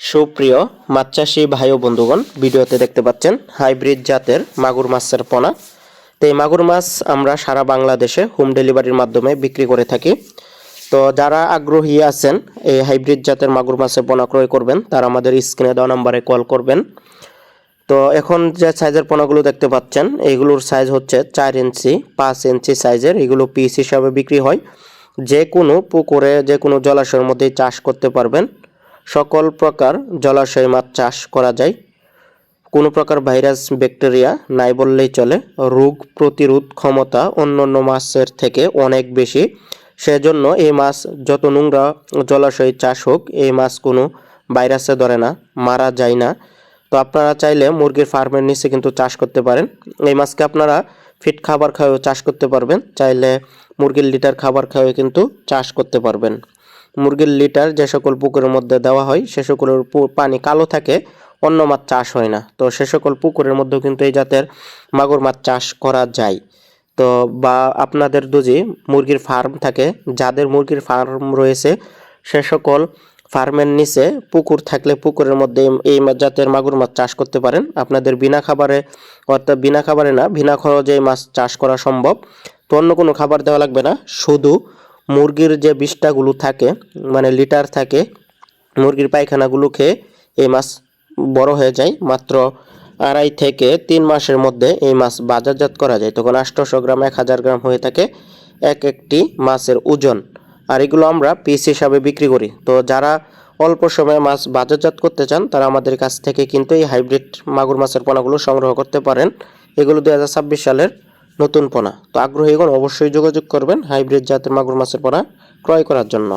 সুপ্রিয় মাছ চাষী ভাই ও বন্ধুগণ, ভিডিওতে দেখতে পাচ্ছেন হাইব্রিড জাতের মাগুর মাছের পোনা। তো এই মাগুর মাছ আমরা সারা বাংলাদেশে হোম ডেলিভারির মাধ্যমে বিক্রি করে থাকি। তো যারা আগ্রহী আছেন এই হাইব্রিড জাতের মাগুর মাছের পোনা ক্রয় করবেন, তারা আমাদের স্ক্রিনে দেওয়া নম্বরে কল করবেন। তো এখন যে সাইজের পোনাগুলো দেখতে পাচ্ছেন, এইগুলোর সাইজ হচ্ছে 4 ইঞ্চি 5 ইঞ্চি সাইজের। এগুলো পিস হিসাবে বিক্রি হয়। যে কোনো পুকুরে যে কোনো জলাশয়ের মধ্যেই চাষ করতে পারবেন। সকল প্রকার জলাশয় মাছ চাষ করা যায়। কোনো প্রকার ভাইরাস ব্যাকটেরিয়া নাই বললেই চলে। রোগ প্রতিরোধ ক্ষমতা অন্যান্য মাছের থেকে অনেক বেশি। সেজন্য এই মাছ যত নোংরা জলাশয়ে চাষ হোক, এই মাছ কোনো ভাইরাসে ধরে না, মারা যায় না। তো আপনারা চাইলে মুরগির ফার্মের নিচে কিন্তু চাষ করতে পারেন। এই মাছকে আপনারা ফিট খাবার খাওয়াও চাষ করতে পারবেন, চাইলে মুরগির লিটার খাবার খাওয়াও কিন্তু চাষ করতে পারবেন। মুরগির লিটার যে সকল পুকুরের মধ্যে দেওয়া হয়, সে সকলের পানি কালো থাকে, অন্য মাছ চাষ হয় না। তো সে সকল পুকুরের মধ্যেও কিন্তু এই জাতের মাগুর মাছ চাষ করা যায়। তো বা আপনাদের যদি মুরগির ফার্ম থাকে, যাদের মুরগির ফার্ম রয়েছে, সে সকল ফার্মের নিচে পুকুর থাকলে পুকুরের মধ্যে এই জাতের মাগুর মাছ চাষ করতে পারেন। আপনাদের বিনা খাবারে, অর্থাৎ বিনা খাবারে না, বিনা খরচে মাছ চাষ করা সম্ভব। তো অন্য কোনো খাবার দেওয়া লাগবে না, শুধু মুরগির যে বিষ্ঠাগুলো থাকে, মানে লিটার থাকে, মুরগির পায়খানাগুলো খেয়ে এই মাছ বড় হয়ে যায়। মাত্র 2.5 থেকে 3 মাসের মধ্যে এই মাছ বাজারজাত করা যায়। তখন 800 গ্রাম 1000 গ্রাম হয়ে থাকে এক একটি মাছের ওজন। আর এগুলো আমরা পিস হিসাবে বিক্রি করি। তো যারা অল্প সময়ে মাছ বাজারজাত করতে চান, তারা আমাদের কাছ থেকে কিন্তু এই হাইব্রিড মাগুর মাছের পোনাগুলো সংগ্রহ করতে পারেন। এগুলো 2026 সালের নতুন পোনা। তো আগ্রহীগণ অবশ্যই যোগাযোগ করবেন হাইব্রিড জাতের মাগুর মাছের পোনা ক্রয় করার জন্য।